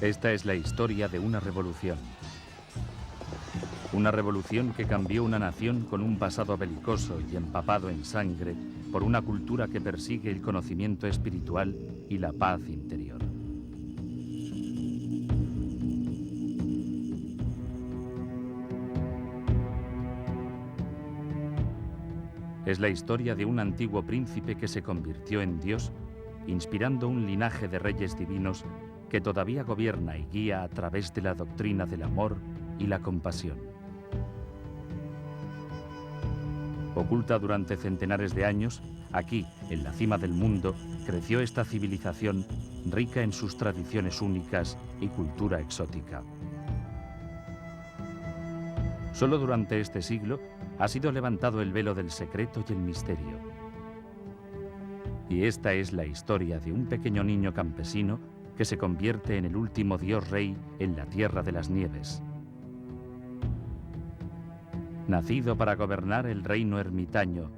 Esta es la historia de una revolución. Una revolución que cambió una nación con un pasado belicoso y empapado en sangre por una cultura que persigue el conocimiento espiritual y la paz interior. Es la historia de un antiguo príncipe que se convirtió en Dios, inspirando un linaje de reyes divinos que todavía gobierna y guía a través de la doctrina del amor y la compasión. Oculta durante centenares de años, aquí, en la cima del mundo, creció esta civilización rica en sus tradiciones únicas y cultura exótica. Solo durante este siglo ha sido levantado el velo del secreto y el misterio. Y esta es la historia de un pequeño niño campesino que se convierte en el último dios rey en la Tierra de las Nieves. Nacido para gobernar el reino ermitaño,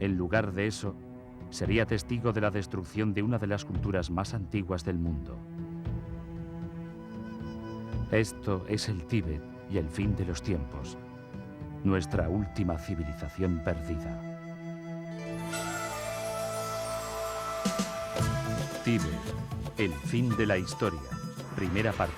en lugar de eso, sería testigo de la destrucción de una de las culturas más antiguas del mundo. Esto es el Tíbet y el fin de los tiempos, nuestra última civilización perdida. Tíbet, el fin de la historia, primera parte.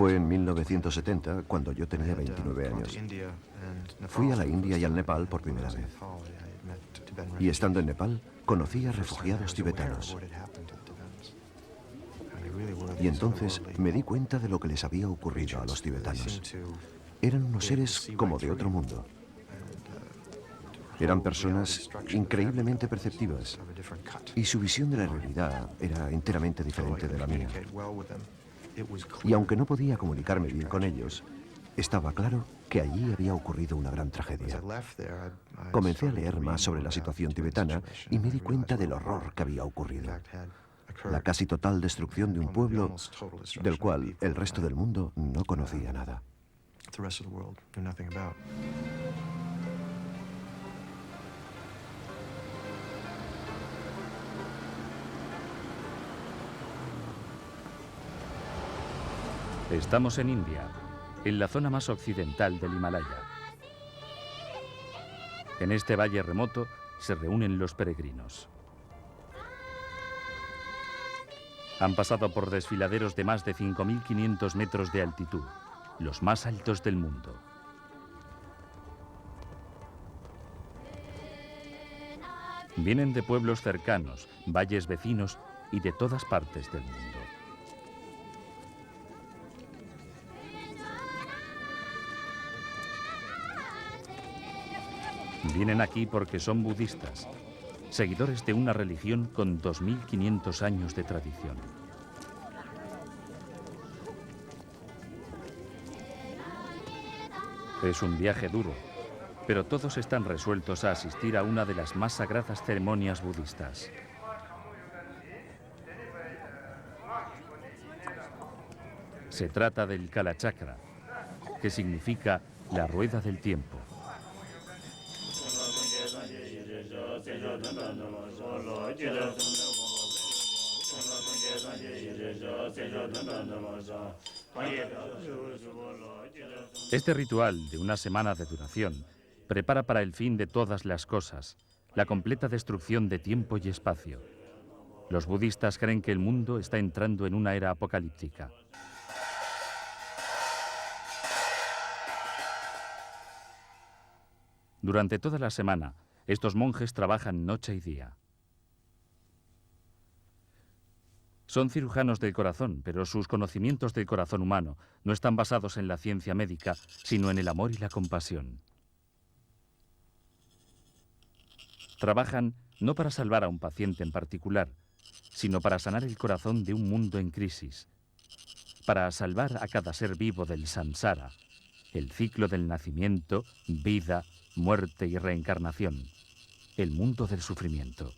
Fue en 1970 cuando yo tenía 29 años. Fui a la India y al Nepal por primera vez. Y estando en Nepal, conocí a refugiados tibetanos. Y entonces me di cuenta de lo que les había ocurrido a los tibetanos. Eran unos seres como de otro mundo. Eran personas increíblemente perceptivas. Y su visión de la realidad era enteramente diferente de la mía. Y aunque no podía comunicarme bien con ellos, estaba claro que allí había ocurrido una gran tragedia. Comencé a leer más sobre la situación tibetana y me di cuenta del horror que había ocurrido. La casi total destrucción de un pueblo del cual el resto del mundo no conocía nada. Estamos en India, en la zona más occidental del Himalaya. En este valle remoto se reúnen los peregrinos. Han pasado por desfiladeros de más de 5.500 metros de altitud, los más altos del mundo. Vienen de pueblos cercanos, valles vecinos y de todas partes del mundo. Vienen aquí porque son budistas, seguidores de una religión con 2.500 años de tradición. Es un viaje duro, pero todos están resueltos a asistir a una de las más sagradas ceremonias budistas. Se trata del Kalachakra, que significa la rueda del tiempo. Este ritual de una semana de duración prepara para el fin de todas las cosas, la completa destrucción de tiempo y espacio. Los budistas creen que el mundo está entrando en una era apocalíptica. Durante toda la semana, estos monjes trabajan noche y día. Son cirujanos del corazón, pero sus conocimientos del corazón humano no están basados en la ciencia médica, sino en el amor y la compasión. Trabajan no para salvar a un paciente en particular, sino para sanar el corazón de un mundo en crisis. para salvar a cada ser vivo del samsara, el ciclo del nacimiento, vida, muerte y reencarnación, el mundo del sufrimiento.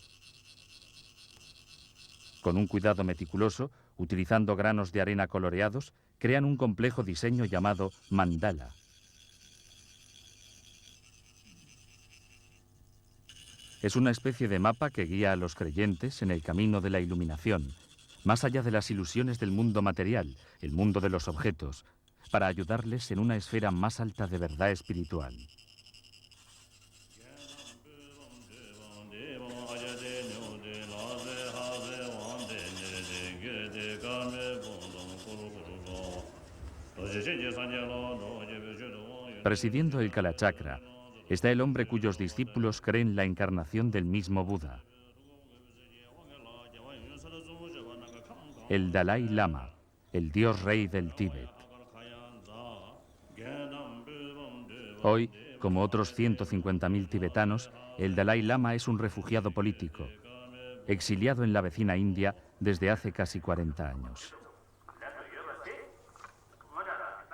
Con un cuidado meticuloso, utilizando granos de arena coloreados, crean un complejo diseño llamado mandala. Es una especie de mapa que guía a los creyentes en el camino de la iluminación, más allá de las ilusiones del mundo material, el mundo de los objetos, para ayudarles en una esfera más alta de verdad espiritual. Presidiendo el Kalachakra está el hombre cuyos discípulos creen la encarnación del mismo Buda, el Dalai Lama, el dios rey del Tíbet. Hoy, como otros 150.000 tibetanos, el Dalai Lama es un refugiado político, exiliado en la vecina India desde hace casi 40 años.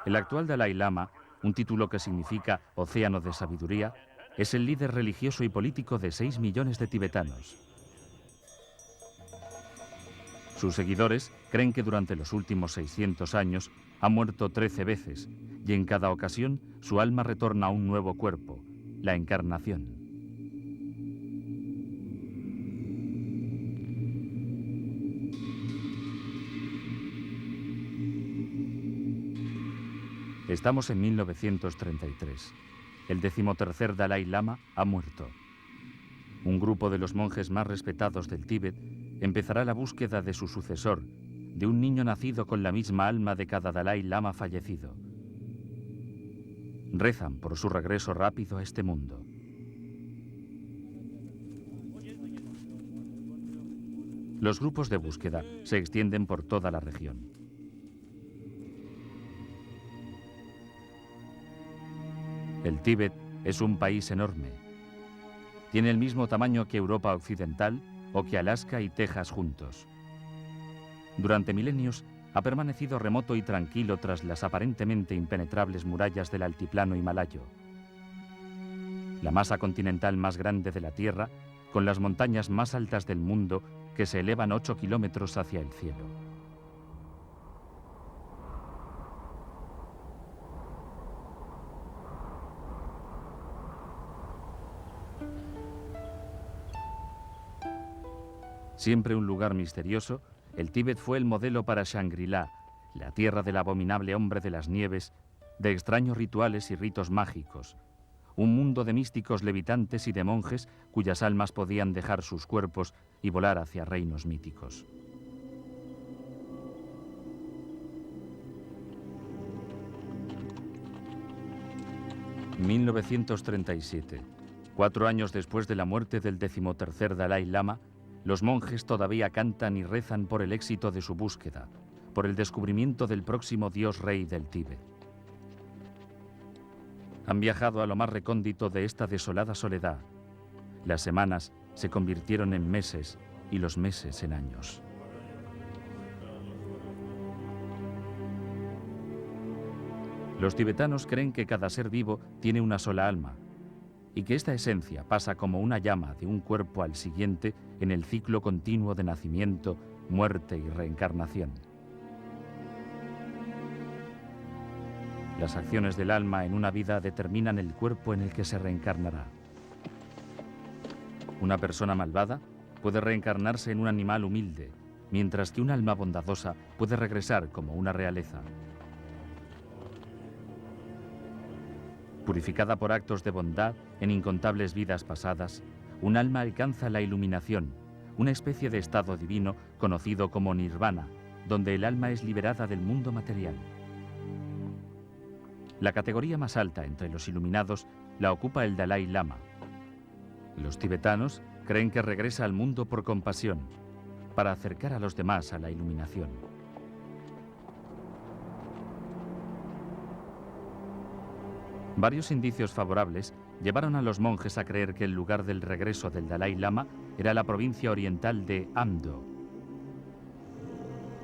El actual Dalai Lama, un título que significa océano de sabiduría, es el líder religioso y político de 6 millones de tibetanos. Sus seguidores creen que durante los últimos 600 años ha muerto 13 veces y en cada ocasión su alma retorna a un nuevo cuerpo, la encarnación. Estamos en 1933. El 13º Dalai Lama ha muerto. Un grupo de los monjes más respetados del Tíbet empezará la búsqueda de su sucesor, de un niño nacido con la misma alma de cada Dalai Lama fallecido. Rezan por su regreso rápido a este mundo. Los grupos de búsqueda se extienden por toda la región. El Tíbet es un país enorme. Tiene el mismo tamaño que Europa Occidental o que Alaska y Texas juntos. Durante milenios ha permanecido remoto y tranquilo tras las aparentemente impenetrables murallas del altiplano himalayo. La masa continental más grande de la Tierra, con las montañas más altas del mundo que se elevan 8 kilómetros hacia el cielo. Siempre un lugar misterioso, el Tíbet fue el modelo para Shangri-La, la tierra del abominable hombre de las nieves, de extraños rituales y ritos mágicos, un mundo de místicos levitantes y de monjes cuyas almas podían dejar sus cuerpos y volar hacia reinos míticos. ...1937... 4 años después de la muerte del 13º Dalai Lama, los monjes todavía cantan y rezan por el éxito de su búsqueda, por el descubrimiento del próximo dios rey del Tíbet. Han viajado a lo más recóndito de esta desolada soledad. Las semanas se convirtieron en meses y los meses en años. Los tibetanos creen que cada ser vivo tiene una sola alma y que esta esencia pasa como una llama de un cuerpo al siguiente en el ciclo continuo de nacimiento, muerte y reencarnación. Las acciones del alma en una vida determinan el cuerpo en el que se reencarnará. Una persona malvada puede reencarnarse en un animal humilde, mientras que un alma bondadosa puede regresar como una realeza. Purificada por actos de bondad en incontables vidas pasadas, un alma alcanza la iluminación, una especie de estado divino conocido como nirvana, donde el alma es liberada del mundo material. La categoría más alta entre los iluminados la ocupa el Dalai Lama. Los tibetanos creen que regresa al mundo por compasión, para acercar a los demás a la iluminación. Varios indicios favorables llevaron a los monjes a creer que el lugar del regreso del Dalai Lama era la provincia oriental de Amdo.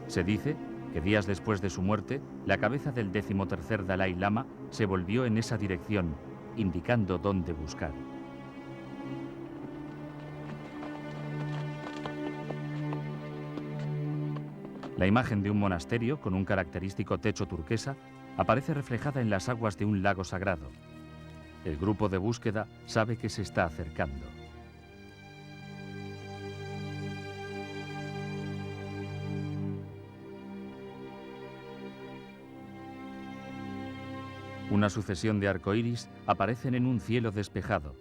Se dice que días después de su muerte, la cabeza del 13º Dalai Lama se volvió en esa dirección, indicando dónde buscar. La imagen de un monasterio con un característico techo turquesa aparece reflejada en las aguas de un lago sagrado. El grupo de búsqueda sabe que se está acercando. Una sucesión de arcoíris aparecen en un cielo despejado.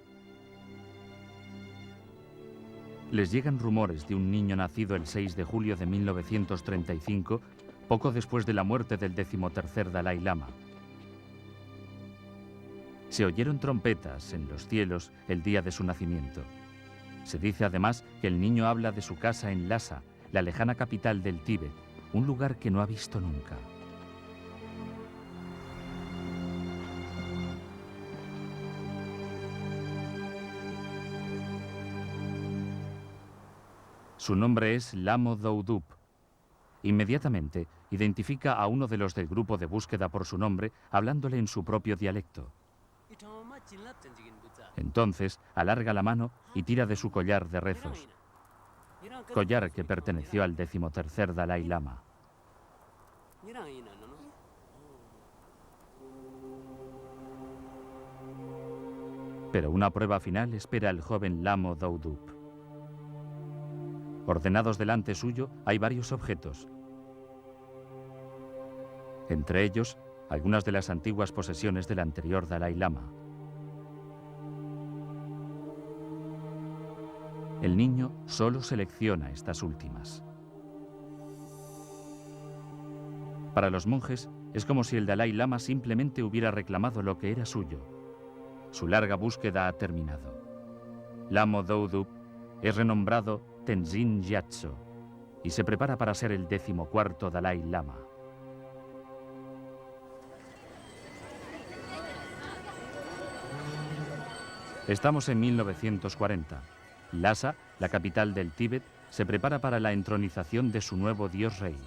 Les llegan rumores de un niño nacido el 6 de julio de 1935, poco después de la muerte del 13º Dalai Lama. Se oyeron trompetas en los cielos el día de su nacimiento. Se dice además que el niño habla de su casa en Lhasa, la lejana capital del Tíbet, un lugar que no ha visto nunca. Su nombre es Lamo Doudub. Inmediatamente identifica a uno de los del grupo de búsqueda por su nombre, hablándole en su propio dialecto. Entonces alarga la mano y tira de su collar de rezos, collar que perteneció al 13º Dalai Lama. Pero una prueba final espera al joven Lamo Doudub. Ordenados delante suyo hay varios objetos. Entre ellos, algunas de las antiguas posesiones del anterior Dalai Lama. El niño solo selecciona estas últimas. Para los monjes, es como si el Dalai Lama simplemente hubiera reclamado lo que era suyo. Su larga búsqueda ha terminado. Lamo Doudub es renombrado Tenzin Gyatso y se prepara para ser el 14º Dalai Lama. Estamos en 1940. Lhasa, la capital del Tíbet, se prepara para la entronización de su nuevo dios rey.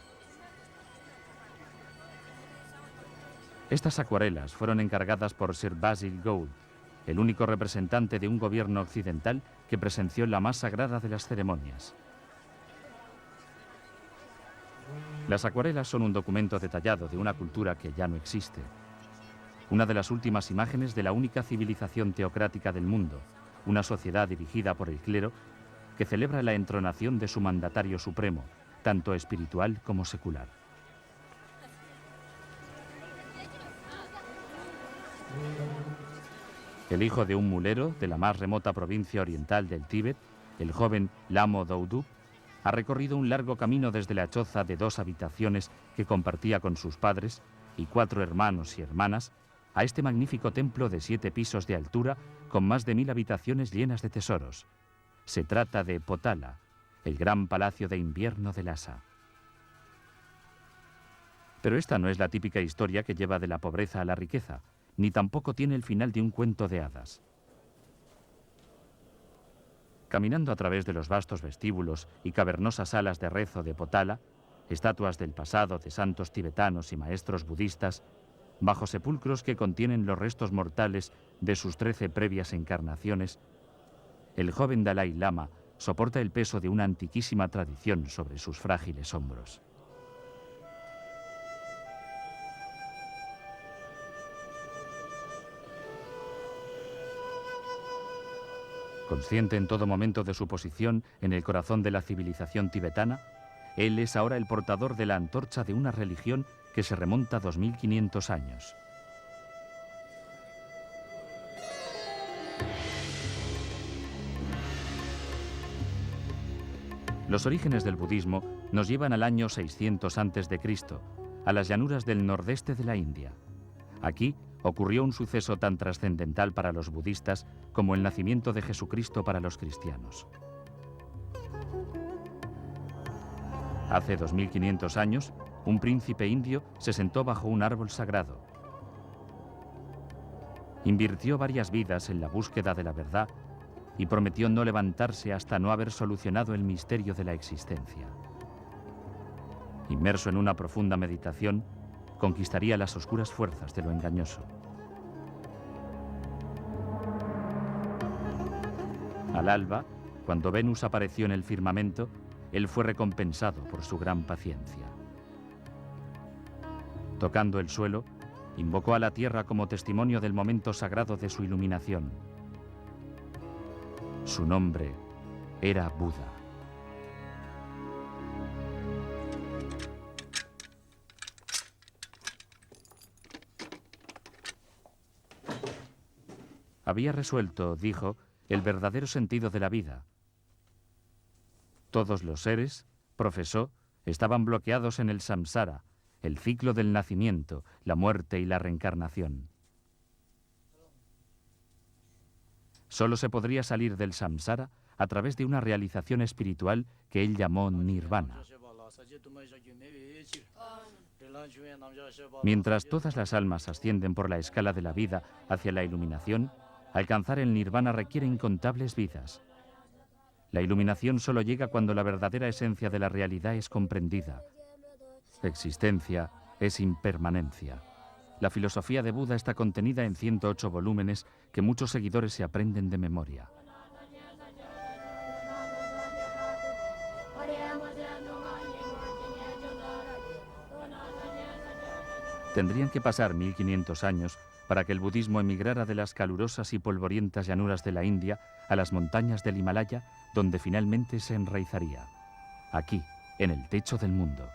Estas acuarelas fueron encargadas por Sir Basil Gould, el único representante de un gobierno occidental que presenció la más sagrada de las ceremonias. Las acuarelas son un documento detallado de una cultura que ya no existe. Una de las últimas imágenes de la única civilización teocrática del mundo, una sociedad dirigida por el clero que celebra la entronación de su mandatario supremo, tanto espiritual como secular. El hijo de un mulero de la más remota provincia oriental del Tíbet, el joven Lamo Doudub, ha recorrido un largo camino desde la choza de 2 habitaciones que compartía con sus padres y 4 hermanos y hermanas a este magnífico templo de 7 pisos de altura con más de 1000 habitaciones llenas de tesoros. Se trata de Potala, el gran palacio de invierno de Lhasa. Pero esta no es la típica historia que lleva de la pobreza a la riqueza, ni tampoco tiene el final de un cuento de hadas. Caminando a través de los vastos vestíbulos y cavernosas salas de rezo de Potala, estatuas del pasado de santos tibetanos y maestros budistas, bajo sepulcros que contienen los restos mortales de sus 13 previas encarnaciones, el joven Dalai Lama soporta el peso de una antiquísima tradición sobre sus frágiles hombros. Consciente en todo momento de su posición en el corazón de la civilización tibetana, él es ahora el portador de la antorcha de una religión que se remonta a 2500 años. Los orígenes del budismo nos llevan al año 600 a.C., a las llanuras del nordeste de la India. Aquí ocurrió un suceso tan trascendental para los budistas como el nacimiento de Jesucristo para los cristianos. Hace 2500 años, un príncipe indio se sentó bajo un árbol sagrado. Invirtió varias vidas en la búsqueda de la verdad y prometió no levantarse hasta no haber solucionado el misterio de la existencia. Inmerso en una profunda meditación, conquistaría las oscuras fuerzas de lo engañoso. Al alba, cuando Venus apareció en el firmamento, él fue recompensado por su gran paciencia. Tocando el suelo, invocó a la tierra como testimonio del momento sagrado de su iluminación. Su nombre era Buda. Había resuelto, dijo, el verdadero sentido de la vida. Todos los seres, profesó, estaban bloqueados en el samsara, el ciclo del nacimiento, la muerte y la reencarnación. Solo se podría salir del samsara a través de una realización espiritual que él llamó nirvana. Mientras todas las almas ascienden por la escala de la vida hacia la iluminación, alcanzar el nirvana requiere incontables vidas. La iluminación solo llega cuando la verdadera esencia de la realidad es comprendida. Existencia es impermanencia. La filosofía de Buda está contenida en 108 volúmenes que muchos seguidores se aprenden de memoria. Tendrían que pasar 1500 años para que el budismo emigrara de las calurosas y polvorientas llanuras de la India a las montañas del Himalaya, donde finalmente se enraizaría. Aquí, en el techo del mundo.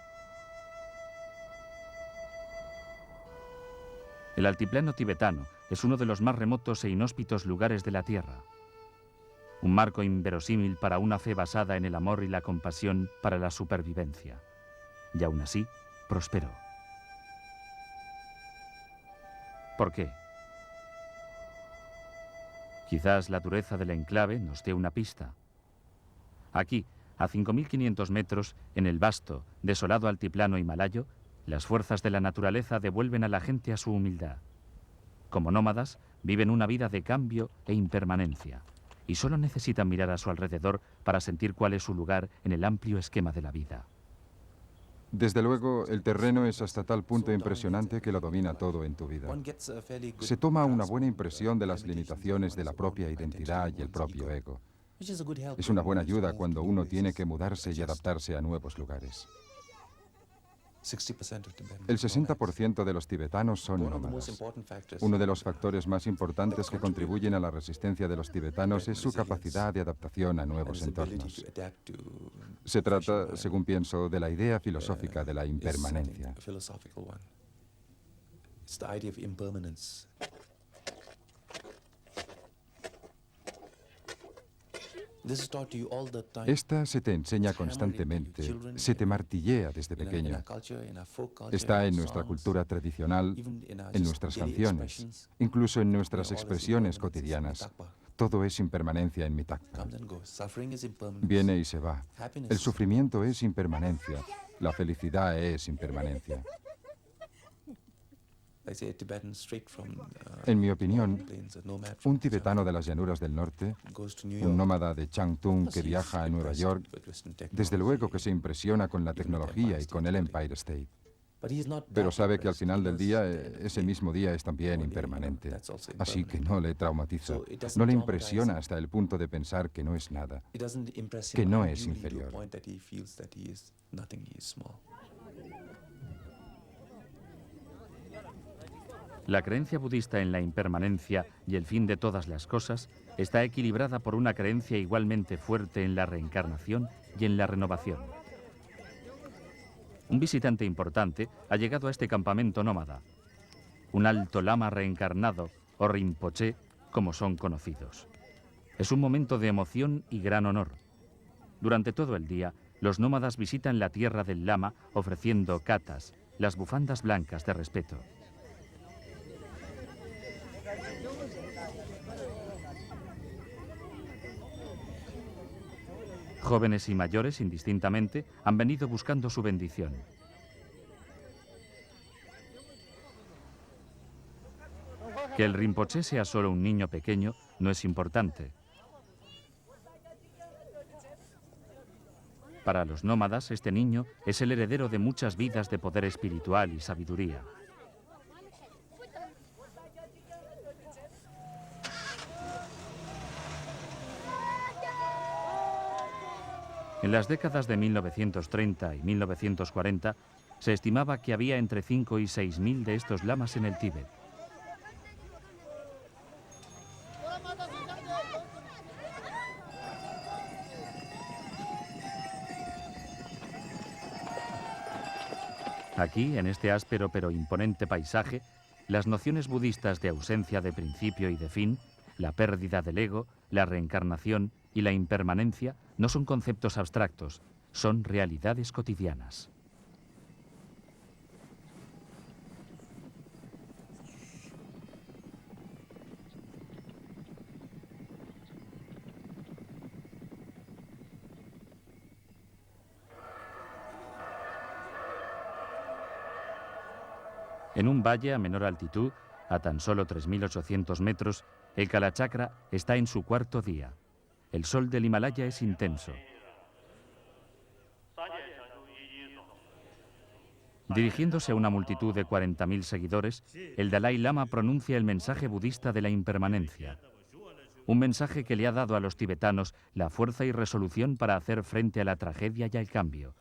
El altiplano tibetano es uno de los más remotos e inhóspitos lugares de la Tierra. Un marco inverosímil para una fe basada en el amor y la compasión para la supervivencia. Y aún así, prosperó. ¿Por qué? Quizás la dureza del enclave nos dé una pista. Aquí, a 5.500 metros, en el vasto, desolado altiplano himalayo, las fuerzas de la naturaleza devuelven a la gente a su humildad. Como nómadas, viven una vida de cambio e impermanencia, y solo necesitan mirar a su alrededor para sentir cuál es su lugar en el amplio esquema de la vida. Desde luego, el terreno es hasta tal punto impresionante que lo domina todo en tu vida. Se toma una buena impresión de las limitaciones de la propia identidad y el propio ego. Es una buena ayuda cuando uno tiene que mudarse y adaptarse a nuevos lugares. El 60% de los tibetanos son nómadas. Uno de los factores más importantes que contribuyen a la resistencia de los tibetanos es su capacidad de adaptación a nuevos entornos. Se trata, según pienso, de la idea filosófica de la impermanencia. Esta se te enseña constantemente, se te martillea desde pequeño. Está en nuestra cultura tradicional, en nuestras canciones, incluso en nuestras expresiones cotidianas. Todo es impermanencia en Mitakpa. Viene y se va. El sufrimiento es impermanencia. La felicidad es impermanencia. En mi opinión, un tibetano de las llanuras del norte, un nómada de Changtung que viaja a Nueva York, desde luego que se impresiona con la tecnología y con el Empire State. Pero sabe que al final del día, ese mismo día es también impermanente. Así que no le traumatiza. No le impresiona hasta el punto de pensar que no es nada, que no es inferior. La creencia budista en la impermanencia y el fin de todas las cosas está equilibrada por una creencia igualmente fuerte en la reencarnación y en la renovación. Un visitante importante ha llegado a este campamento nómada, un alto lama reencarnado, o Rinpoché, como son conocidos. Es un momento de emoción y gran honor. Durante todo el día, los nómadas visitan la tierra del lama ofreciendo katas, las bufandas blancas de respeto. Jóvenes y mayores, indistintamente, han venido buscando su bendición. Que el Rinpoché sea solo un niño pequeño no es importante. Para los nómadas, este niño es el heredero de muchas vidas de poder espiritual y sabiduría. En las décadas de 1930 y 1940 se estimaba que había entre 5 y 6.000 de estos lamas en el Tíbet. Aquí, en este áspero pero imponente paisaje, las nociones budistas de ausencia de principio y de fin, la pérdida del ego, la reencarnación y la impermanencia no son conceptos abstractos, son realidades cotidianas. En un valle a menor altitud, a tan solo 3.800 metros, el Kalachakra está en su cuarto día. El sol del Himalaya es intenso. Dirigiéndose a una multitud de 40.000 seguidores, el Dalai Lama pronuncia el mensaje budista de la impermanencia. Un mensaje que le ha dado a los tibetanos la fuerza y resolución para hacer frente a la tragedia y al cambio.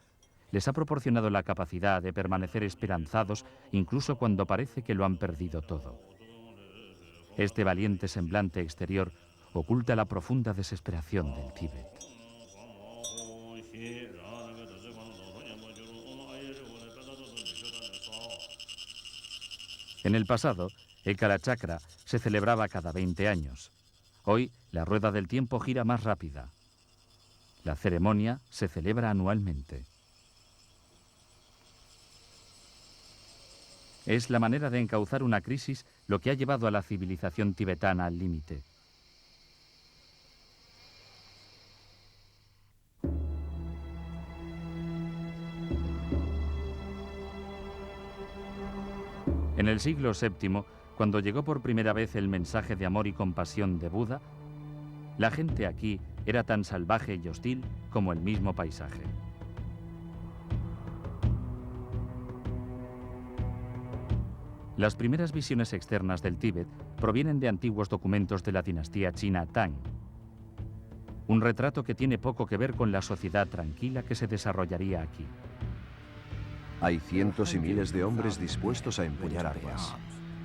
Les ha proporcionado la capacidad de permanecer esperanzados incluso cuando parece que lo han perdido todo. Este valiente semblante exterior oculta la profunda desesperación del Tíbet. En el pasado, el Kalachakra se celebraba cada 20 años. Hoy, la rueda del tiempo gira más rápida. La ceremonia se celebra anualmente. Es la manera de encauzar una crisis lo que ha llevado a la civilización tibetana al límite. En el siglo VII, cuando llegó por primera vez el mensaje de amor y compasión de Buda, la gente aquí era tan salvaje y hostil como el mismo paisaje. Las primeras visiones externas del Tíbet provienen de antiguos documentos de la dinastía china Tang. Un retrato que tiene poco que ver con la sociedad tranquila que se desarrollaría aquí. Hay cientos y miles de hombres dispuestos a empuñar armas.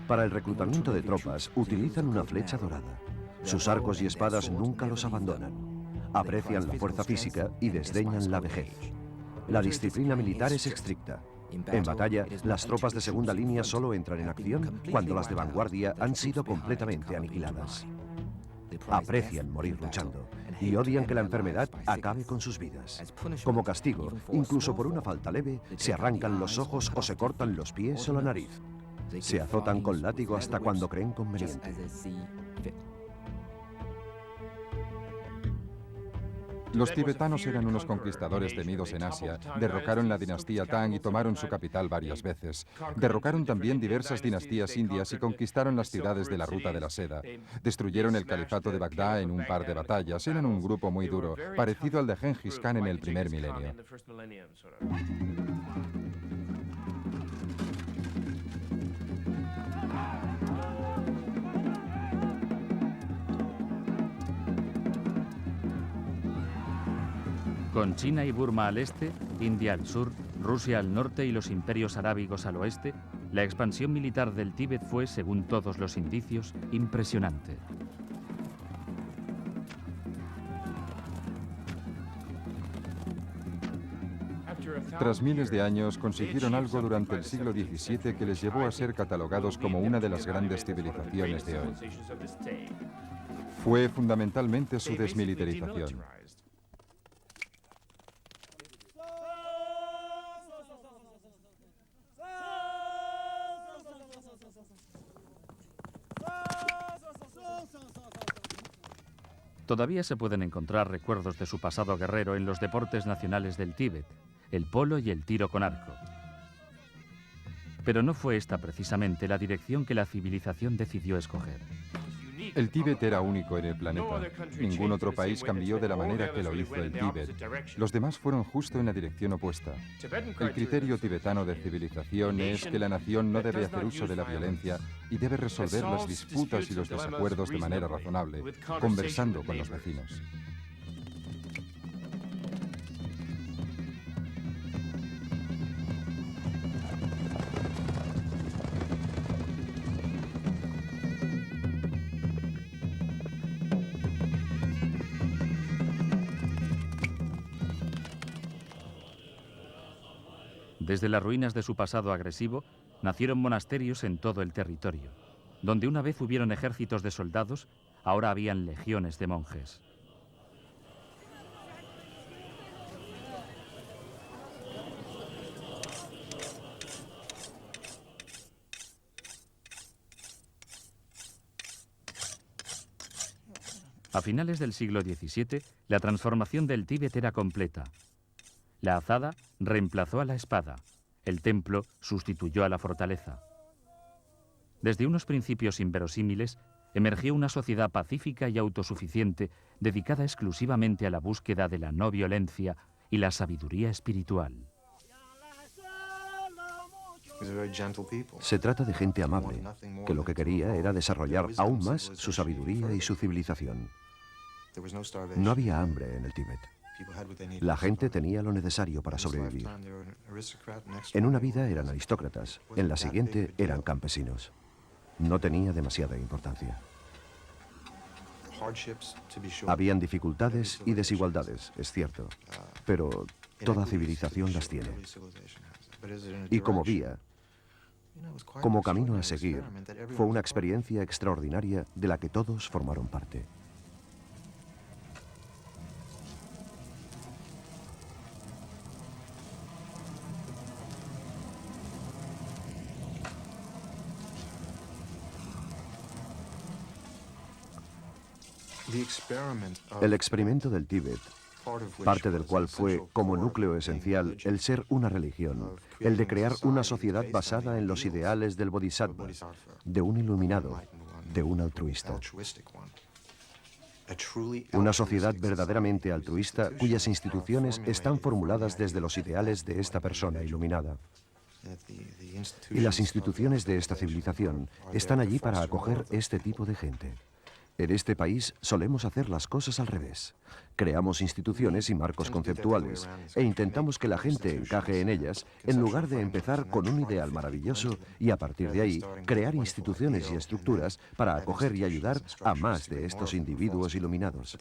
Para el reclutamiento de tropas utilizan una flecha dorada. Sus arcos y espadas nunca los abandonan. Aprecian la fuerza física y desdeñan la vejez. La disciplina militar es estricta. En batalla, las tropas de segunda línea solo entran en acción cuando las de vanguardia han sido completamente aniquiladas. Aprecian morir luchando y odian que la enfermedad acabe con sus vidas. Como castigo, incluso por una falta leve, se arrancan los ojos o se cortan los pies o la nariz. Se azotan con látigo hasta cuando creen conveniente. Los tibetanos eran unos conquistadores temidos en Asia, derrocaron la dinastía Tang y tomaron su capital varias veces. Derrocaron también diversas dinastías indias y conquistaron las ciudades de la Ruta de la Seda. Destruyeron el califato de Bagdad en un par de batallas. Eran un grupo muy duro, parecido al de Gengis Khan en el primer milenio. Con China y Burma al este, India al sur, Rusia al norte y los imperios arábigos al oeste, la expansión militar del Tíbet fue, según todos los indicios, impresionante. Tras miles de años, consiguieron algo durante el siglo XVII que les llevó a ser catalogados como una de las grandes civilizaciones de hoy. Fue fundamentalmente su desmilitarización. Todavía se pueden encontrar recuerdos de su pasado guerrero en los deportes nacionales del Tíbet, el polo y el tiro con arco. Pero no fue esta precisamente la dirección que la civilización decidió escoger. El Tíbet era único en el planeta. Ningún otro país cambió de la manera que lo hizo el Tíbet. Los demás fueron justo en la dirección opuesta. El criterio tibetano de civilización es que la nación no debe hacer uso de la violencia y debe resolver las disputas y los desacuerdos de manera razonable, conversando con los vecinos. Desde las ruinas de su pasado agresivo, nacieron monasterios en todo el territorio. Donde una vez hubieron ejércitos de soldados, ahora habían legiones de monjes. A finales del siglo XVII, la transformación del Tíbet era completa. La azada reemplazó a la espada. El templo sustituyó a la fortaleza. Desde unos principios inverosímiles, emergió una sociedad pacífica y autosuficiente dedicada exclusivamente a la búsqueda de la no violencia y la sabiduría espiritual. Se trata de gente amable, que lo que quería era desarrollar aún más su sabiduría y su civilización. No había hambre en el Tíbet. La gente tenía lo necesario para sobrevivir. En una vida eran aristócratas, en la siguiente eran campesinos. No tenía demasiada importancia. Habían dificultades y desigualdades, es cierto, pero toda civilización las tiene. Y como vía, como camino a seguir, fue una experiencia extraordinaria de la que todos formaron parte. El experimento del Tíbet, parte del cual fue, como núcleo esencial, el ser una religión, el de crear una sociedad basada en los ideales del Bodhisattva, de un iluminado, de un altruista. Una sociedad verdaderamente altruista cuyas instituciones están formuladas desde los ideales de esta persona iluminada. Y las instituciones de esta civilización están allí para acoger este tipo de gente. En este país solemos hacer las cosas al revés. Creamos instituciones y marcos conceptuales e intentamos que la gente encaje en ellas en lugar de empezar con un ideal maravilloso y a partir de ahí crear instituciones y estructuras para acoger y ayudar a más de estos individuos iluminados.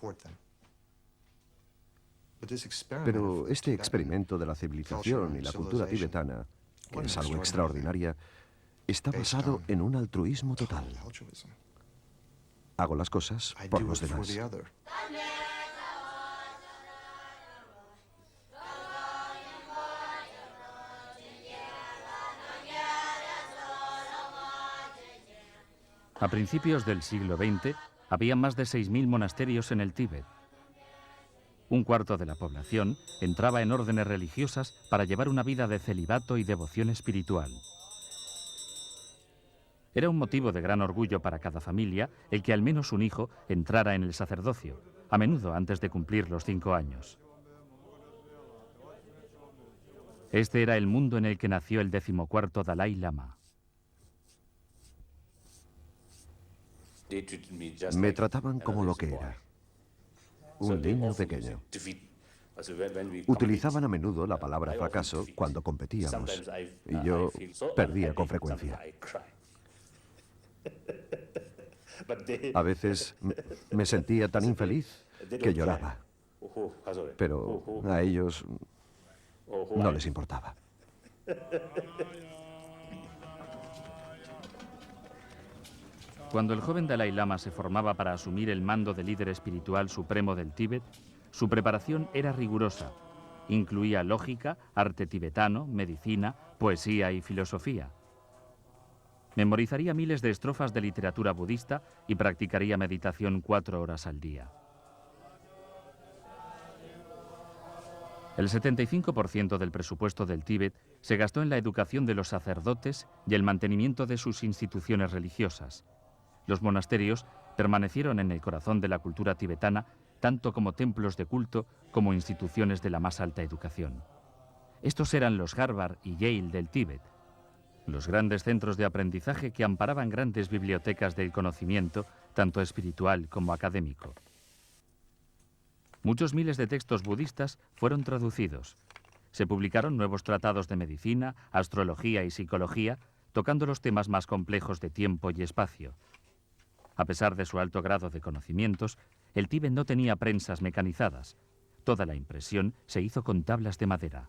Pero este experimento de la civilización y la cultura tibetana, que es algo extraordinario, está basado en un altruismo total. Hago las cosas por los demás. A principios del siglo XX, había más de 6.000 monasterios en el Tíbet. Un cuarto de la población entraba en órdenes religiosas para llevar una vida de celibato y devoción espiritual. Era un motivo de gran orgullo para cada familia el que al menos un hijo entrara en el sacerdocio, a menudo antes de cumplir los 5 años. Este era el mundo en el que nació el 14º Dalai Lama. Me trataban como lo que era, un niño pequeño. Utilizaban a menudo la palabra fracaso cuando competíamos, y yo perdía con frecuencia. A veces me sentía tan infeliz que lloraba, pero a ellos no les importaba. Cuando el joven Dalai Lama se formaba para asumir el mando de líder espiritual supremo del Tíbet, su preparación era rigurosa. Incluía lógica, arte tibetano, medicina, poesía y filosofía. Memorizaría miles de estrofas de literatura budista y practicaría meditación 4 horas al día. El 75% del presupuesto del Tíbet se gastó en la educación de los sacerdotes y el mantenimiento de sus instituciones religiosas. Los monasterios permanecieron en el corazón de la cultura tibetana tanto como templos de culto como instituciones de la más alta educación. Estos eran los Harvard y Yale del Tíbet, los grandes centros de aprendizaje que amparaban grandes bibliotecas del conocimiento, tanto espiritual como académico. Muchos miles de textos budistas fueron traducidos. Se publicaron nuevos tratados de medicina, astrología y psicología, tocando los temas más complejos de tiempo y espacio. A pesar de su alto grado de conocimientos, el Tíbet no tenía prensas mecanizadas. Toda la impresión se hizo con tablas de madera.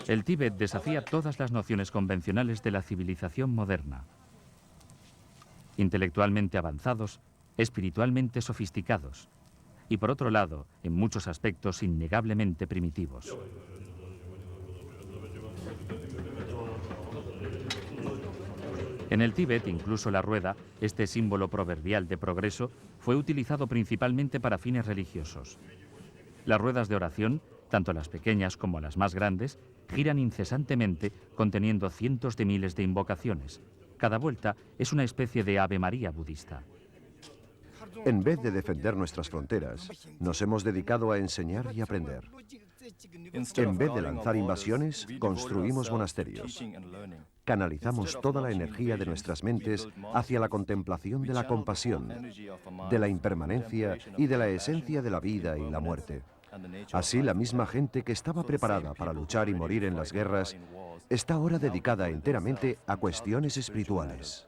El Tíbet desafía todas las nociones convencionales de la civilización moderna. Intelectualmente avanzados, espiritualmente sofisticados y, por otro lado, en muchos aspectos innegablemente primitivos. En el Tíbet, incluso la rueda, este símbolo proverbial de progreso, fue utilizado principalmente para fines religiosos. Las ruedas de oración, tanto las pequeñas como las más grandes, giran incesantemente conteniendo cientos de miles de invocaciones. Cada vuelta es una especie de Ave María budista. En vez de defender nuestras fronteras, nos hemos dedicado a enseñar y aprender. En vez de lanzar invasiones, construimos monasterios. Canalizamos toda la energía de nuestras mentes hacia la contemplación de la compasión, de la impermanencia y de la esencia de la vida y la muerte. Así, la misma gente que estaba preparada para luchar y morir en las guerras, está ahora dedicada enteramente a cuestiones espirituales.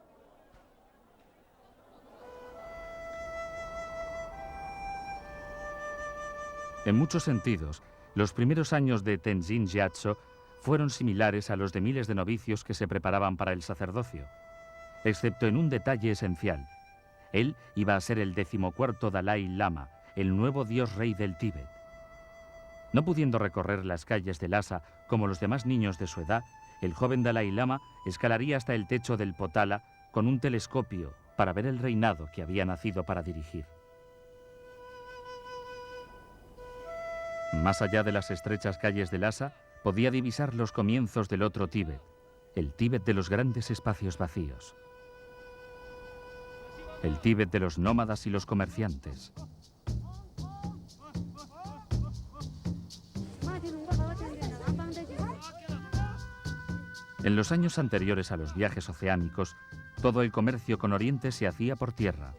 En muchos sentidos, los primeros años de Tenzin Gyatso fueron similares a los de miles de novicios que se preparaban para el sacerdocio, excepto en un detalle esencial. Él iba a ser el 14º Dalai Lama, el nuevo dios rey del Tíbet. No pudiendo recorrer las calles de Lhasa como los demás niños de su edad, el joven Dalai Lama escalaría hasta el techo del Potala con un telescopio para ver el reinado que había nacido para dirigir. Más allá de las estrechas calles de Lhasa, podía divisar los comienzos del otro Tíbet, el Tíbet de los grandes espacios vacíos. El Tíbet de los nómadas y los comerciantes. En los años anteriores a los viajes oceánicos, todo el comercio con Oriente se hacía por tierra.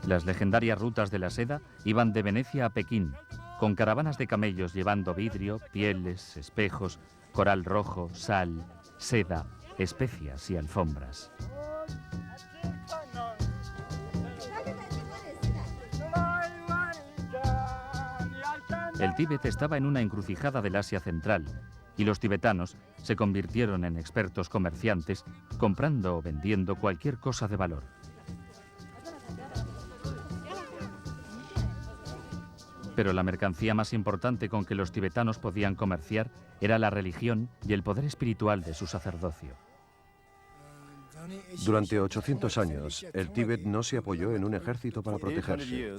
Las legendarias rutas de la seda iban de Venecia a Pekín, con caravanas de camellos llevando vidrio, pieles, espejos, coral rojo, sal, seda, especias y alfombras. El Tíbet estaba en una encrucijada del Asia Central y los tibetanos se convirtieron en expertos comerciantes, comprando o vendiendo cualquier cosa de valor. Pero la mercancía más importante con que los tibetanos podían comerciar era la religión y el poder espiritual de su sacerdocio. Durante 800 años, el Tíbet no se apoyó en un ejército para protegerse.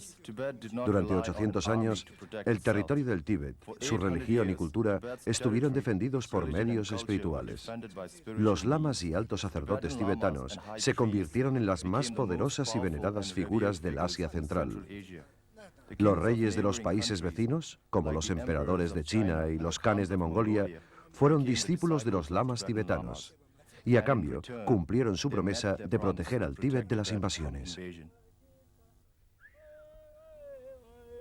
Durante 800 años, el territorio del Tíbet, su religión y cultura estuvieron defendidos por medios espirituales. Los lamas y altos sacerdotes tibetanos se convirtieron en las más poderosas y veneradas figuras del Asia Central. Los reyes de los países vecinos, como los emperadores de China y los khanes de Mongolia, fueron discípulos de los lamas tibetanos y a cambio cumplieron su promesa de proteger al Tíbet de las invasiones.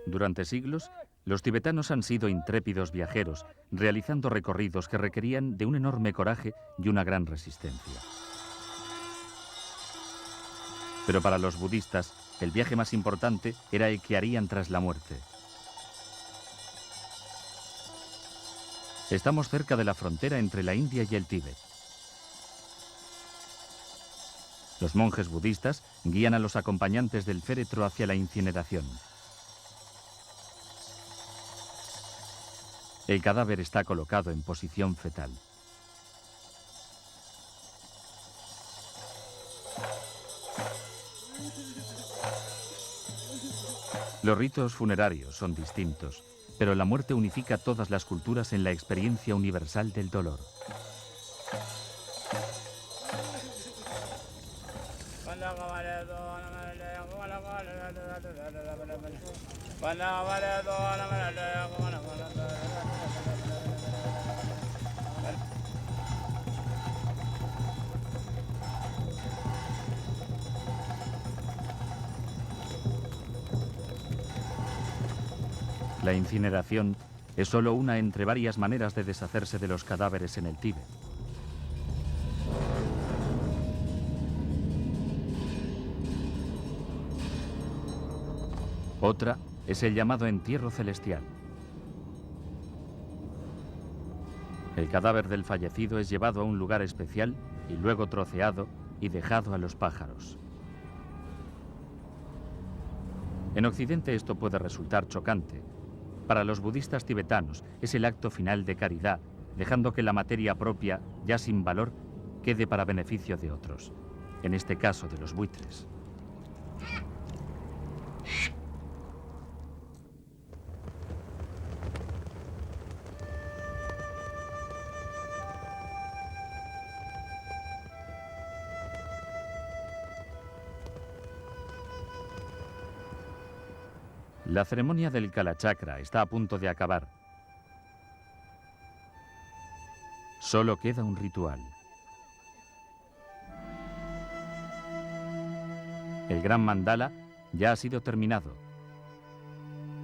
Durante siglos, los tibetanos han sido intrépidos viajeros, realizando recorridos que requerían de un enorme coraje y una gran resistencia. Pero para los budistas, el viaje más importante era el que harían tras la muerte. Estamos cerca de la frontera entre la India y el Tíbet. Los monjes budistas guían a los acompañantes del féretro hacia la incineración. El cadáver está colocado en posición fetal. Los ritos funerarios son distintos, pero la muerte unifica todas las culturas en la experiencia universal del dolor. La incineración es solo una entre varias maneras de deshacerse de los cadáveres en el Tíbet. Otra es el llamado entierro celestial. El cadáver del fallecido es llevado a un lugar especial y luego troceado y dejado a los pájaros. En Occidente esto puede resultar chocante. Para los budistas tibetanos es el acto final de caridad, dejando que la materia propia, ya sin valor, quede para beneficio de otros, en este caso de los buitres. La ceremonia del Kalachakra está a punto de acabar. Solo queda un ritual. El gran mandala ya ha sido terminado.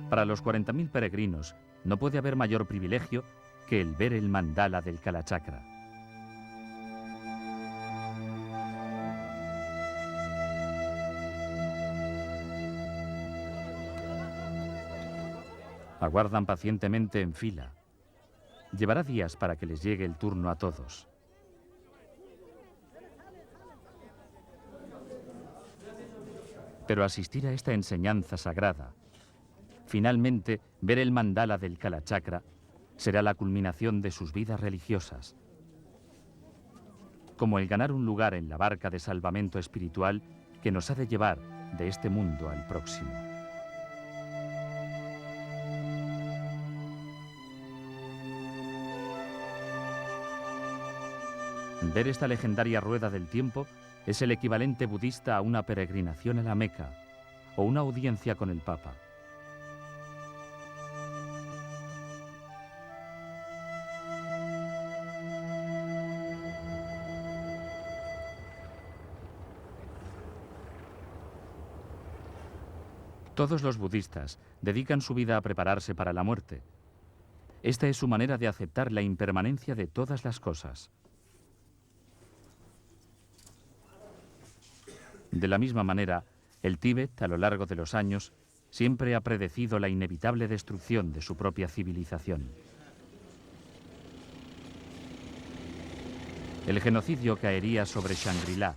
Para los 40.000 peregrinos no puede haber mayor privilegio que el ver el mandala del Kalachakra. Aguardan pacientemente en fila. Llevará días para que les llegue el turno a todos. Pero asistir a esta enseñanza sagrada, finalmente ver el mandala del Kalachakra, será la culminación de sus vidas religiosas. Como el ganar un lugar en la barca de salvamento espiritual que nos ha de llevar de este mundo al próximo. Ver esta legendaria rueda del tiempo es el equivalente budista a una peregrinación a la Meca o una audiencia con el Papa. Todos los budistas dedican su vida a prepararse para la muerte. Esta es su manera de aceptar la impermanencia de todas las cosas. De la misma manera, el Tíbet, a lo largo de los años, siempre ha predecido la inevitable destrucción de su propia civilización. El genocidio caería sobre Shangri-La.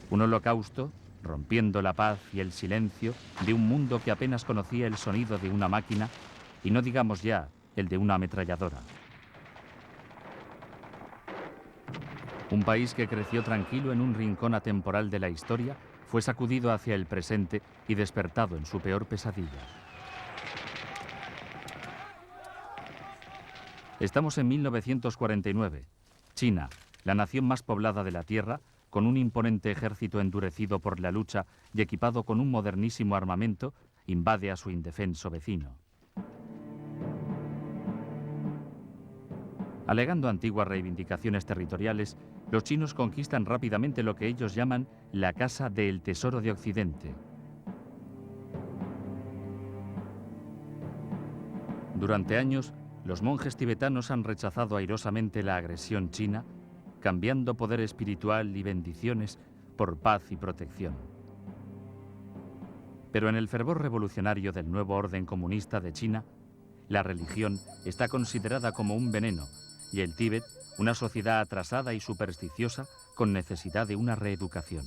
Un holocausto, rompiendo la paz y el silencio de un mundo que apenas conocía el sonido de una máquina, y no digamos ya el de una ametralladora. Un país que creció tranquilo en un rincón atemporal de la historia fue sacudido hacia el presente y despertado en su peor pesadilla. Estamos en 1949. China, la nación más poblada de la Tierra, con un imponente ejército endurecido por la lucha y equipado con un modernísimo armamento, invade a su indefenso vecino. Alegando antiguas reivindicaciones territoriales, los chinos conquistan rápidamente lo que ellos llaman la Casa del Tesoro de Occidente. Durante años, los monjes tibetanos han rechazado airosamente la agresión china, cambiando poder espiritual y bendiciones por paz y protección. Pero en el fervor revolucionario del nuevo orden comunista de China, la religión está considerada como un veneno y el Tíbet una sociedad atrasada y supersticiosa con necesidad de una reeducación.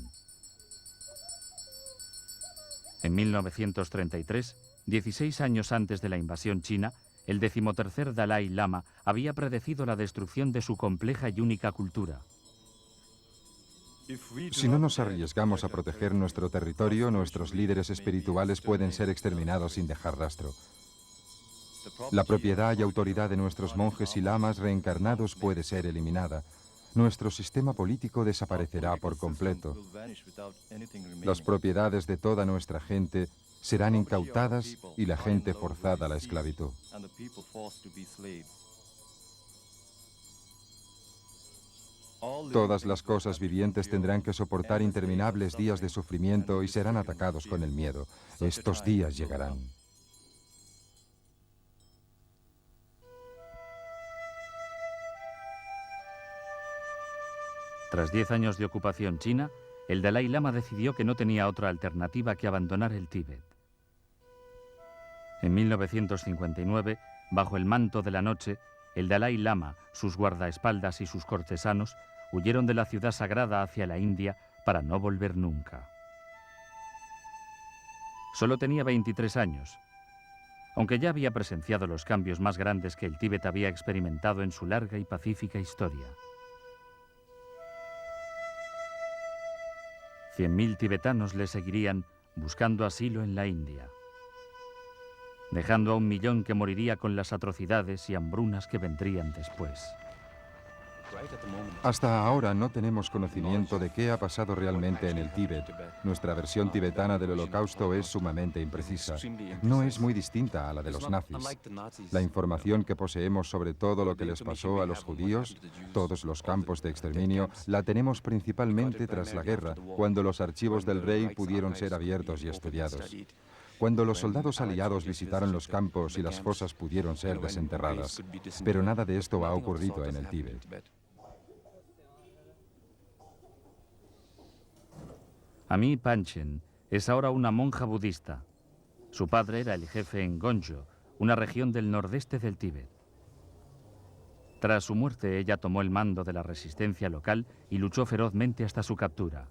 En 1933, 16 años antes de la invasión china, el 13º Dalai Lama había predecido la destrucción de su compleja y única cultura. Si no nos arriesgamos a proteger nuestro territorio, nuestros líderes espirituales pueden ser exterminados sin dejar rastro. La propiedad y autoridad de nuestros monjes y lamas reencarnados puede ser eliminada. Nuestro sistema político desaparecerá por completo. Las propiedades de toda nuestra gente serán incautadas y la gente forzada a la esclavitud. Todas las cosas vivientes tendrán que soportar interminables días de sufrimiento y serán atacados con el miedo. Estos días llegarán. Tras 10 años de ocupación china, el Dalai Lama decidió que no tenía otra alternativa que abandonar el Tíbet. En 1959, bajo el manto de la noche, el Dalai Lama, sus guardaespaldas y sus cortesanos huyeron de la ciudad sagrada hacia la India para no volver nunca. Solo tenía 23 años. Aunque ya había presenciado los cambios más grandes que el Tíbet había experimentado en su larga y pacífica historia. 100.000 tibetanos le seguirían buscando asilo en la India, dejando a 1 millón que moriría con las atrocidades y hambrunas que vendrían después. Hasta ahora no tenemos conocimiento de qué ha pasado realmente en el Tíbet. Nuestra versión tibetana del Holocausto es sumamente imprecisa. No es muy distinta a la de los nazis. La información que poseemos sobre todo lo que les pasó a los judíos, todos los campos de exterminio, la tenemos principalmente tras la guerra, cuando los archivos del rey pudieron ser abiertos y estudiados. Cuando los soldados aliados visitaron los campos y las fosas pudieron ser desenterradas. Pero nada de esto ha ocurrido en el Tíbet. Ami Panchen es ahora una monja budista. Su padre era el jefe en Gonjo, una región del nordeste del Tíbet. Tras su muerte, ella tomó el mando de la resistencia local y luchó ferozmente hasta su captura.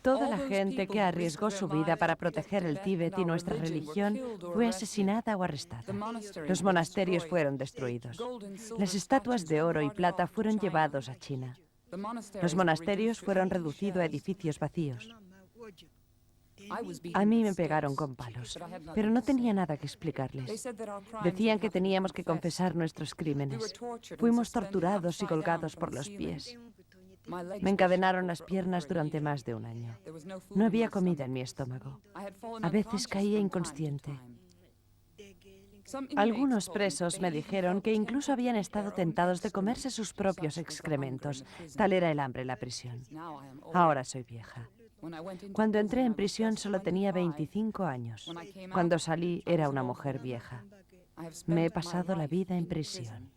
Toda la gente que arriesgó su vida para proteger el Tíbet y nuestra religión fue asesinada o arrestada. Los monasterios fueron destruidos. Las estatuas de oro y plata fueron llevados a China. Los monasterios fueron reducidos a edificios vacíos. A mí me pegaron con palos, pero no tenía nada que explicarles. Decían que teníamos que confesar nuestros crímenes. Fuimos torturados y colgados por los pies. Me encadenaron las piernas durante más de 1 año. No había comida en mi estómago. A veces caía inconsciente. Algunos presos me dijeron que incluso habían estado tentados de comerse sus propios excrementos. Tal era el hambre en la prisión. Ahora soy vieja. Cuando entré en prisión solo tenía 25 años. Cuando salí era una mujer vieja. Me he pasado la vida en prisión.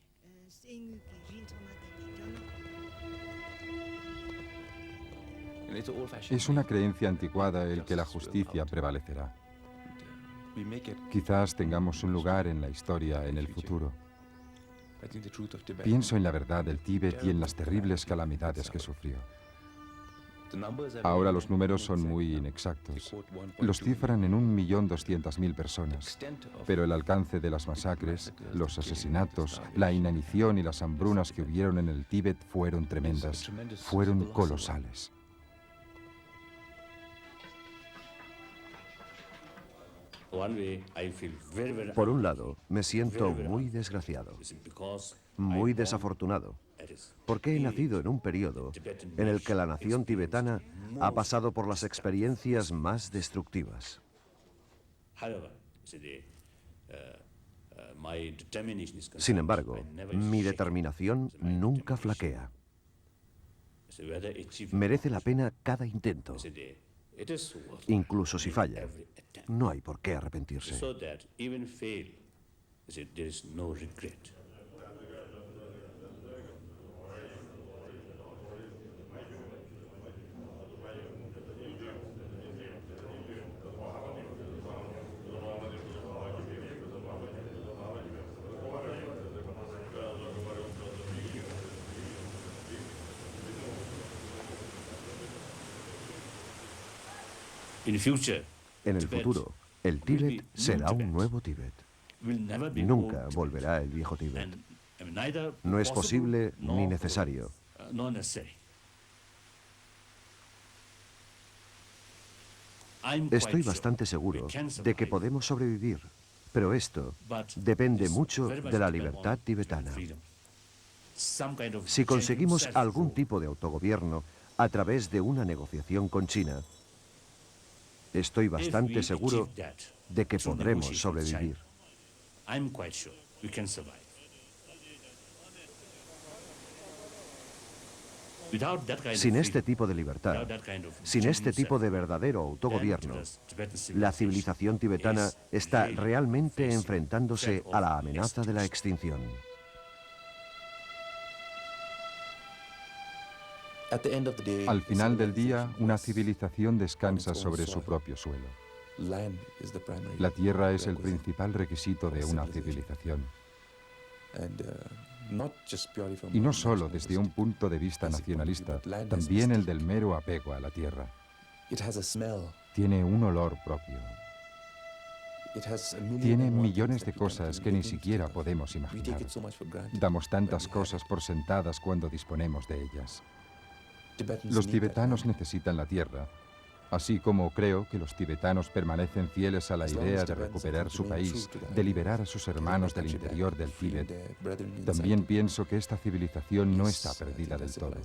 Es una creencia anticuada el que la justicia prevalecerá. Quizás tengamos un lugar en la historia en el futuro. Pienso en la verdad del Tíbet y en las terribles calamidades que sufrió. Ahora los números son muy inexactos. Los cifran en 1.200.000 personas. Pero el alcance de las masacres, los asesinatos, la inanición y las hambrunas que hubieron en el Tíbet fueron tremendas, fueron colosales. Por un lado, me siento muy desgraciado, muy desafortunado, porque he nacido en un periodo en el que la nación tibetana ha pasado por las experiencias más destructivas. Sin embargo, mi determinación nunca flaquea. Merece la pena cada intento. Incluso si falla, no hay por qué arrepentirse. En el futuro, el Tíbet será un nuevo Tíbet. Nunca volverá el viejo Tíbet. No es posible ni necesario. Estoy bastante seguro de que podemos sobrevivir, pero esto depende mucho de la libertad tibetana. Si conseguimos algún tipo de autogobierno a través de una negociación con China, estoy bastante seguro de que podremos sobrevivir. Sin este tipo de libertad, sin este tipo de verdadero autogobierno, la civilización tibetana está realmente enfrentándose a la amenaza de la extinción. Al final del día, una civilización descansa sobre su propio suelo. La tierra es el principal requisito de una civilización. Y no solo desde un punto de vista nacionalista, también el del mero apego a la tierra. Tiene un olor propio. Tiene millones de cosas que ni siquiera podemos imaginar. Damos tantas cosas por sentadas cuando disponemos de ellas. Los tibetanos necesitan la tierra, así como creo que los tibetanos permanecen fieles a la idea de recuperar su país, de liberar a sus hermanos del interior del Tíbet. También pienso que esta civilización no está perdida del todo.